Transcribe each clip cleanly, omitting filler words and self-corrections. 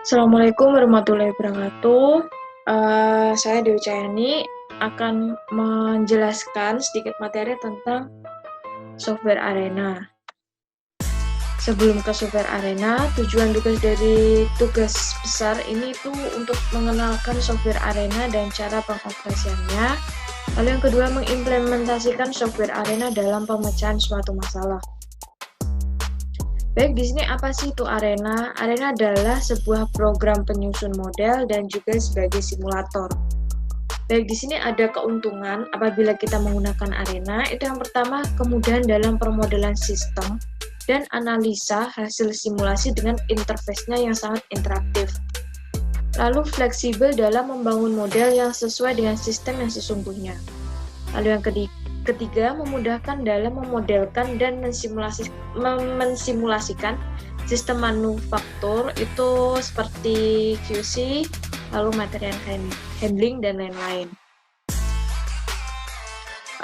Assalamualaikum warahmatullahi wabarakatuh. Saya Dewi Cahyani akan menjelaskan sedikit materi tentang software Arena. Sebelum ke software Arena, tujuan tugas besar ini itu untuk mengenalkan software Arena dan cara pengoperasiannya. Lalu yang kedua, mengimplementasikan software Arena dalam pemecahan suatu masalah. Baik, di sini apa sih itu Arena? Arena adalah sebuah program penyusun model dan juga sebagai simulator. Baik, di sini ada keuntungan apabila kita menggunakan Arena. Itu yang pertama, kemudahan dalam permodelan sistem dan analisa hasil simulasi dengan interface-nya yang sangat interaktif. Lalu fleksibel dalam membangun model yang sesuai dengan sistem yang sesungguhnya. Lalu yang ketiga, memudahkan dalam memodelkan dan mensimulasikan sistem manufaktur itu seperti QC, lalu material handling, dan lain-lain.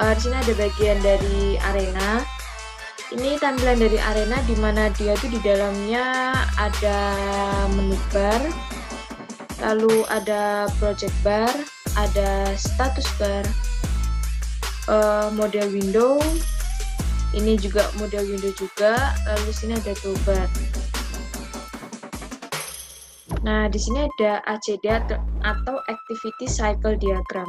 Di sini ada bagian dari Arena. Ini tampilan dari Arena di mana dia tuh di dalamnya ada menu bar, lalu ada project bar, ada status bar, model window, ini juga model window juga, lalu sini ada toolbar. Nah, di sini ada ACD atau Activity Cycle Diagram.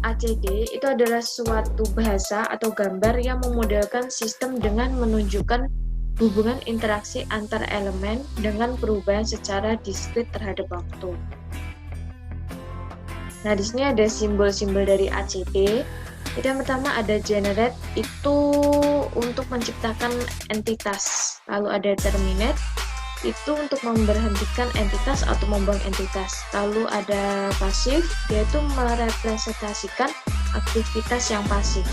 ACD itu adalah suatu bahasa atau gambar yang memodelkan sistem dengan menunjukkan hubungan interaksi antar elemen dengan perubahan secara diskrit terhadap waktu. Nah, di sini ada simbol-simbol dari ACD. Itu yang pertama ada generate, itu untuk menciptakan entitas. Lalu ada terminate, itu untuk memberhentikan entitas atau membuang entitas. Lalu ada pasif, yaitu merepresentasikan aktivitas yang pasif.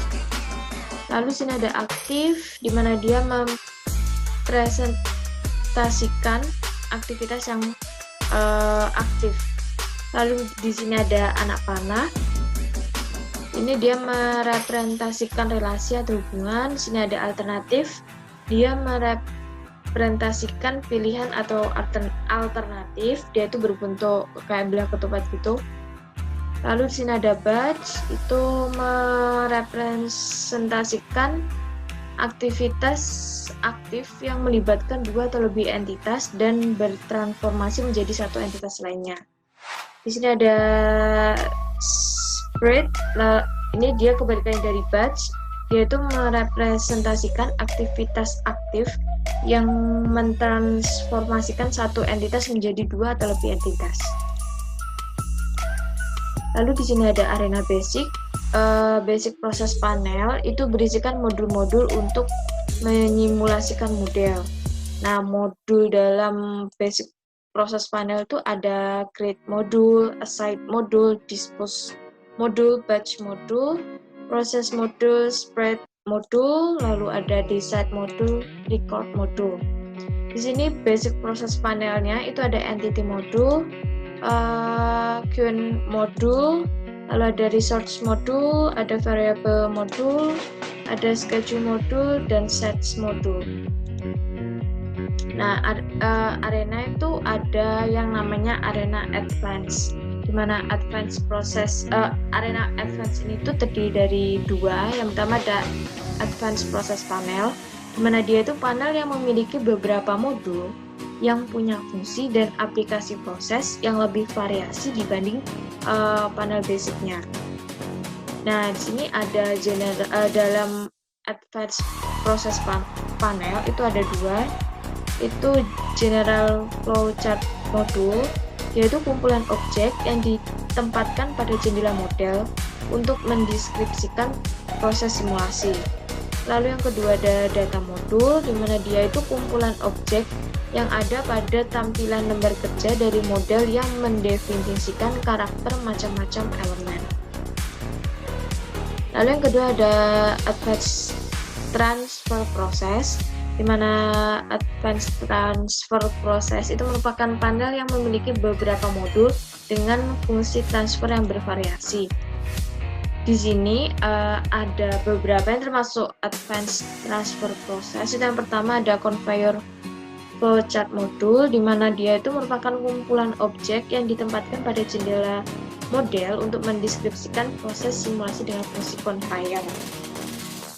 Lalu sini ada aktif, di mana dia mempresentasikan aktivitas yang aktif. Lalu di sini ada anak panah. Ini dia merepresentasikan relasi atau hubungan. Di sini ada alternatif. Dia merepresentasikan pilihan atau alternatif. Dia itu berbentuk kayak belah ketupat gitu. Lalu di sini ada batch. Itu merepresentasikan aktivitas aktif yang melibatkan dua atau lebih entitas dan bertransformasi menjadi satu entitas lainnya. Di sini ada spread. Nah, ini dia kebalikannya dari batch, yaitu merepresentasikan aktivitas aktif yang mentransformasikan satu entitas menjadi dua atau lebih entitas. Lalu di sini ada Arena Basic. Basic Process Panel itu berisikan modul-modul untuk menyimulasikan model. Nah, modul dalam Basic Proses panel itu ada create modul, assign modul, dispose modul, batch modul, proses modul, spread modul, lalu ada decide modul, record modul. Di sini basic proses panelnya itu ada entity modul, queue modul, lalu ada resource modul, ada variable modul, ada schedule modul, dan sets modul. Nah, Arena itu ada yang namanya Arena Advance, di mana Arena Advance ini tuh terdiri dari dua. Yang pertama ada Advanced Process Panel, di mana dia itu panel yang memiliki beberapa modul yang punya fungsi dan aplikasi proses yang lebih variasi dibanding panel basicnya. Nah, di sini ada dalam Advanced Process Panel itu ada dua. Itu General Flowchart Modul, yaitu kumpulan objek yang ditempatkan pada jendela model untuk mendeskripsikan proses simulasi. Lalu yang kedua ada Data Modul, di mana dia itu kumpulan objek yang ada pada tampilan lembar kerja dari model yang mendefinisikan karakter macam-macam elemen. Lalu yang kedua ada Advanced Transfer Process, di mana Advanced Transfer Process itu merupakan panel yang memiliki beberapa modul dengan fungsi transfer yang bervariasi. Di sini ada beberapa yang termasuk Advanced Transfer Process. Yang pertama ada Conveyor flowchart modul, di mana dia itu merupakan kumpulan objek yang ditempatkan pada jendela model untuk mendeskripsikan proses simulasi dengan fungsi conveyor.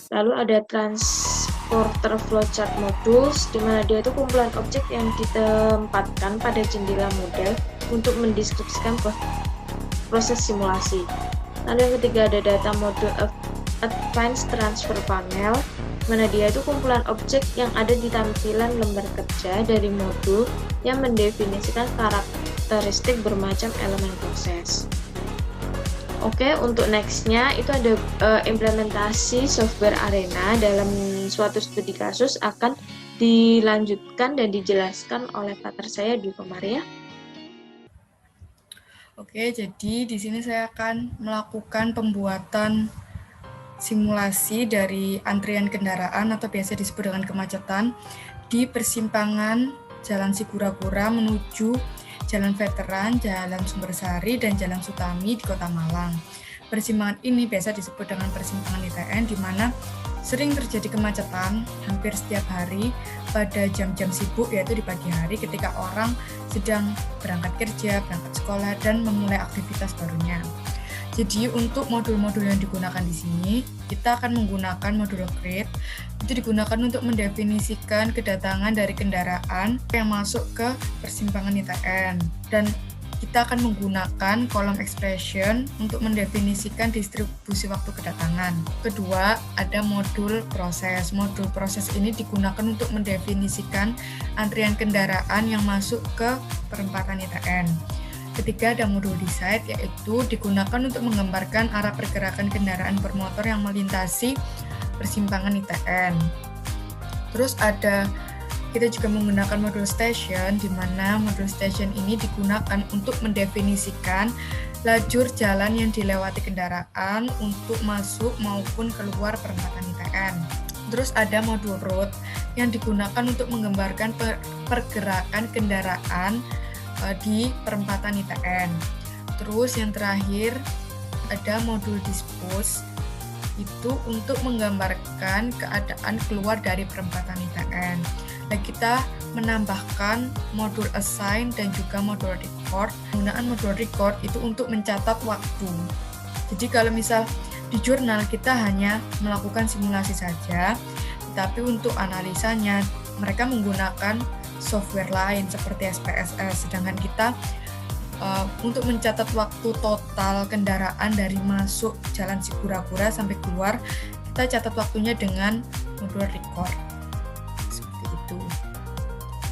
Lalu ada transporter flowchart modules, di mana dia itu kumpulan objek yang ditempatkan pada jendela model untuk mendeskripsikan proses simulasi. Lalu yang ketiga ada data module advanced transfer panel, mana dia itu kumpulan objek yang ada di tampilan lembar kerja dari modul yang mendefinisikan karakteristik bermacam elemen proses. Oke, untuk nextnya itu ada implementasi software arena dalam suatu studi kasus akan dilanjutkan dan dijelaskan oleh partner saya Dwi Komaria. Oke, jadi di sini saya akan melakukan pembuatan simulasi dari antrian kendaraan atau biasa disebut dengan kemacetan di persimpangan Jalan Sigura-Gura menuju Jalan Veteran, Jalan Sumbersari, dan Jalan Sutami di Kota Malang. Persimpangan ini biasa disebut dengan persimpangan ITN, di mana sering terjadi kemacetan hampir setiap hari pada jam-jam sibuk, yaitu di pagi hari ketika orang sedang berangkat kerja, berangkat sekolah, dan memulai aktivitas barunya. Jadi untuk modul-modul yang digunakan di sini, kita akan menggunakan modul create. Itu digunakan untuk mendefinisikan kedatangan dari kendaraan yang masuk ke persimpangan ITN. Dan kita akan menggunakan kolom expression untuk mendefinisikan distribusi waktu kedatangan. Kedua, ada modul proses. Modul proses ini digunakan untuk mendefinisikan antrian kendaraan yang masuk ke perempatan ITN. Ketiga, ada modul decide, yaitu digunakan untuk menggambarkan arah pergerakan kendaraan bermotor yang melintasi persimpangan ITN. Terus kita juga menggunakan modul station, di mana modul station ini digunakan untuk mendefinisikan lajur jalan yang dilewati kendaraan untuk masuk maupun keluar perempatan ITN. Terus ada modul route yang digunakan untuk menggambarkan pergerakan kendaraan di perempatan ITN. Terus yang terakhir ada modul dispose, itu untuk menggambarkan keadaan keluar dari perempatan ITN. Dan kita menambahkan modul assign dan juga modul record. Penggunaan modul record itu untuk mencatat waktu. Jadi kalau misal di jurnal kita hanya melakukan simulasi saja, tetapi untuk analisanya mereka menggunakan software lain seperti SPSS, sedangkan kita untuk mencatat waktu total kendaraan dari masuk Jalan Sigura-Gura sampai keluar, kita catat waktunya dengan modul record. Seperti itu.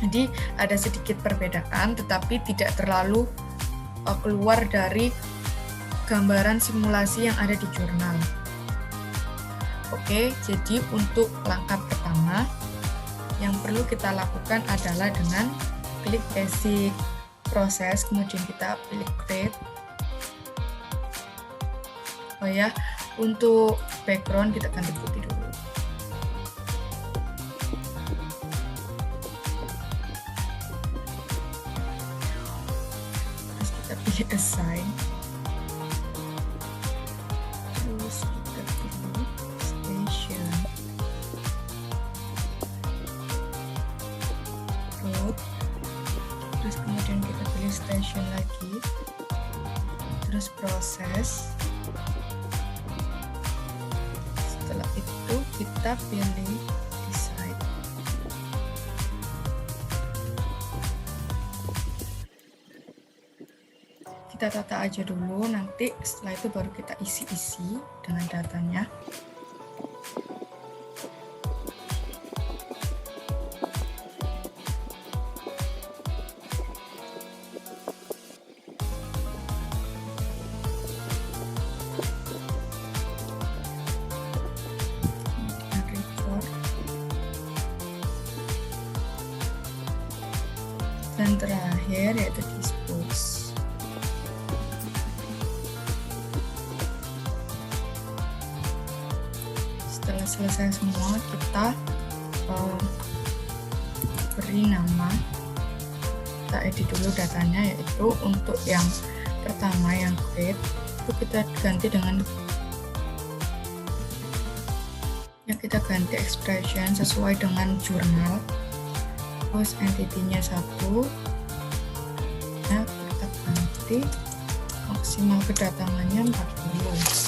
Jadi ada sedikit perbedaan, tetapi tidak terlalu keluar dari gambaran simulasi yang ada di jurnal. Oke, jadi untuk langkah pertama yang perlu kita lakukan adalah dengan klik basic proses, kemudian kita pilih create. Oh ya, untuk background kita ganti putih dulu. Terus kita pilih assign. Terus kita pilih station. Terus kemudian kita pilih station lagi, terus proses. Setelah itu kita pilih decide. Kita tata aja dulu, nanti setelah itu baru kita isi-isi dengan datanya. Dan terakhir yaitu dispose. Setelah selesai semua, kita beri nama, kita edit dulu datanya, yaitu untuk yang pertama yang create itu kita ganti dengan expression sesuai dengan jurnal. terus entity-nya 1. Nah, kita ganti maksimal kedatangannya 40.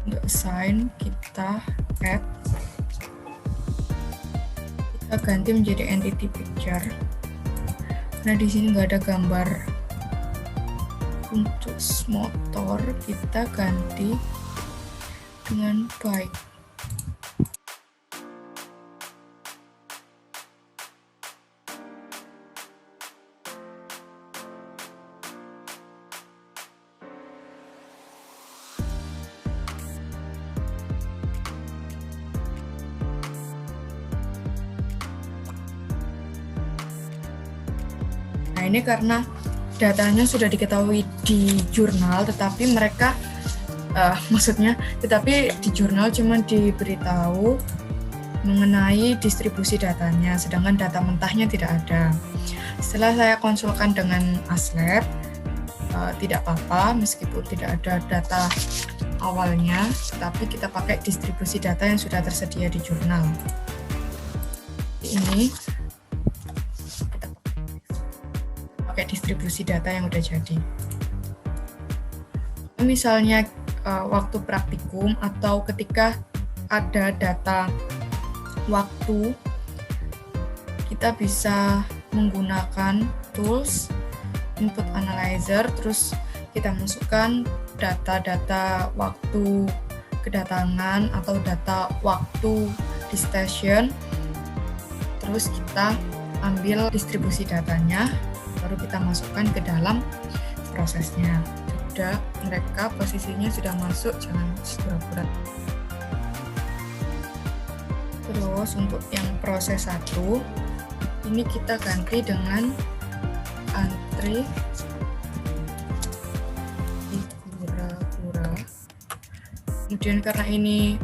Untuk assign kita add, kita ganti menjadi entity picture. Nah, di sini nggak ada gambar. Untuk motor kita ganti dengan bike. Nah, ini karena datanya sudah diketahui di jurnal, tetapi mereka tetapi di jurnal cuma diberitahu mengenai distribusi datanya, sedangkan data mentahnya tidak ada. Setelah saya konsulkan dengan ASLab, tidak apa-apa meskipun tidak ada data awalnya, tetapi kita pakai distribusi data yang sudah tersedia di jurnal. Ini pakai distribusi data yang udah jadi. Misalnya waktu praktikum atau ketika ada data waktu, kita bisa menggunakan tools input analyzer, terus kita masukkan data-data waktu kedatangan atau data waktu di stasiun, terus kita ambil distribusi datanya, baru kita masukkan ke dalam prosesnya. Sudah, mereka posisinya sudah masuk, jangan pura-pura. Terus untuk yang proses 1, ini kita ganti dengan antri di kura-kura. Kemudian karena ini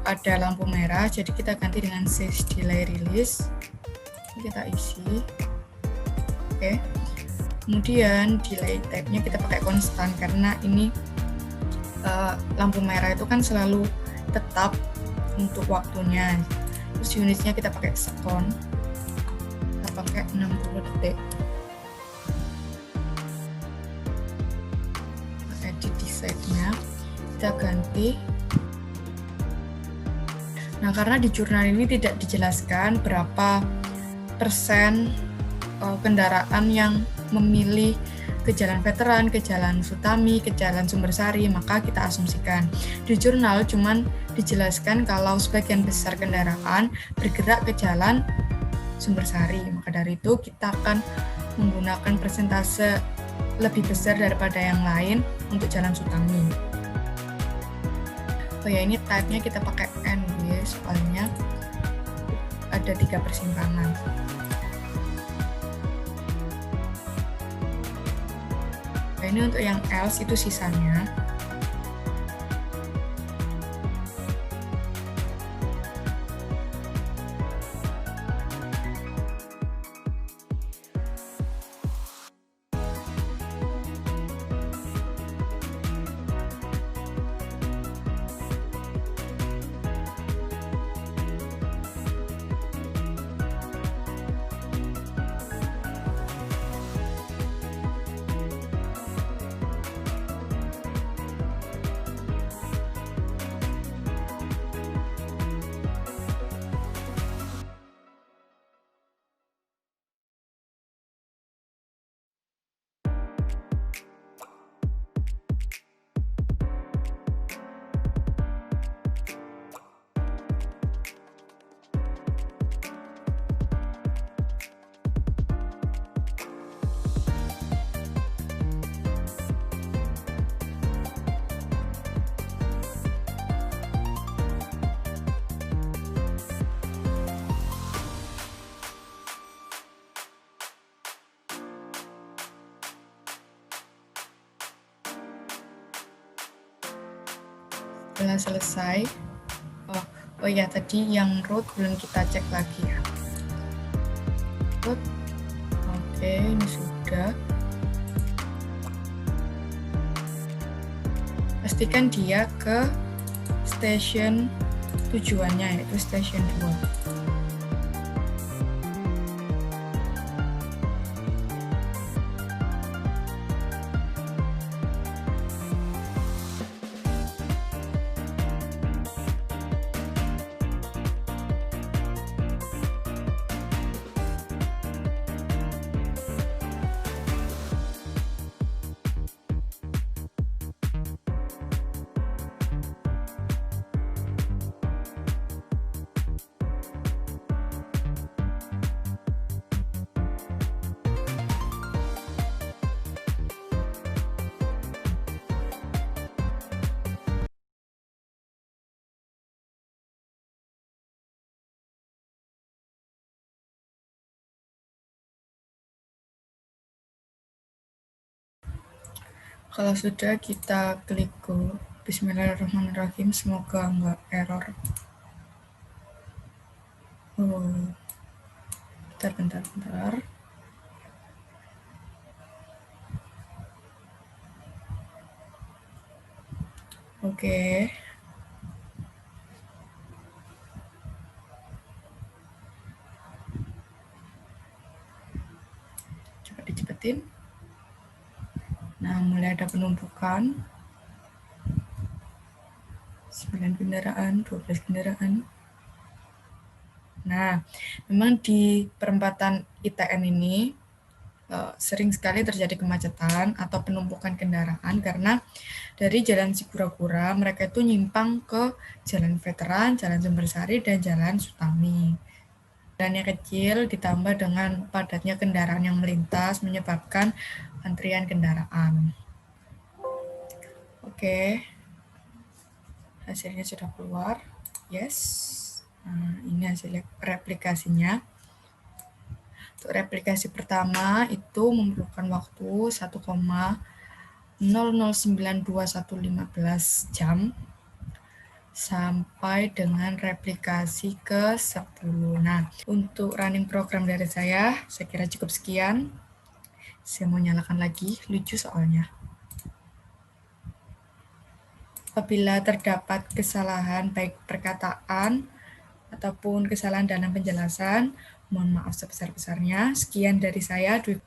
ada lampu merah, jadi kita ganti dengan stage delay release. Ini kita isi. Oke. Kemudian delay type-nya kita pakai konstan karena ini lampu merah itu kan selalu tetap untuk waktunya. Terus unitnya kita pakai second. Kita pakai 60 detik. Edit design-nya kita ganti. Nah, karena di jurnal ini tidak dijelaskan berapa persen kendaraan yang memilih ke jalan veteran, ke jalan Sutami, ke jalan Sumbersari, maka kita asumsikan. Di jurnal cuman dijelaskan kalau sebagian besar kendaraan bergerak ke jalan Sumbersari, maka dari itu kita akan menggunakan persentase lebih besar daripada yang lain untuk jalan Sutami. Oh ya, ini type-nya kita pakai NW, soalnya ada 3 persimpangan. Ini untuk yang else itu sisanya. Setelah selesai, oh ya tadi yang root belum kita cek lagi ya. input. Oke, ini sudah. Pastikan dia ke station tujuannya, yaitu station 2. Kalau sudah, kita klik go. Bismillahirrahmanirrahim, semoga nggak error. Oh, bentar. Oke. Coba dicepetin. Nah, mulai ada penumpukan. 9 kendaraan, 12 kendaraan. Nah, memang di perempatan ITN ini sering sekali terjadi kemacetan atau penumpukan kendaraan karena dari Jalan Sigura-gura mereka itu nyimpang ke Jalan Veteran, Jalan Sumbersari, dan Jalan Sutami. Jalannya kecil ditambah dengan padatnya kendaraan yang melintas menyebabkan antrian kendaraan. Oke, hasilnya sudah keluar. Yes. Nah, ini hasil replikasinya. Untuk replikasi pertama itu memerlukan waktu 1,009215 jam sampai dengan replikasi ke-10. Nah, untuk running program dari saya kira cukup sekian. Saya mau nyalakan lagi, lucu soalnya. Apabila terdapat kesalahan baik perkataan ataupun kesalahan dalam penjelasan, mohon maaf sebesar-besarnya. Sekian dari saya, Dwi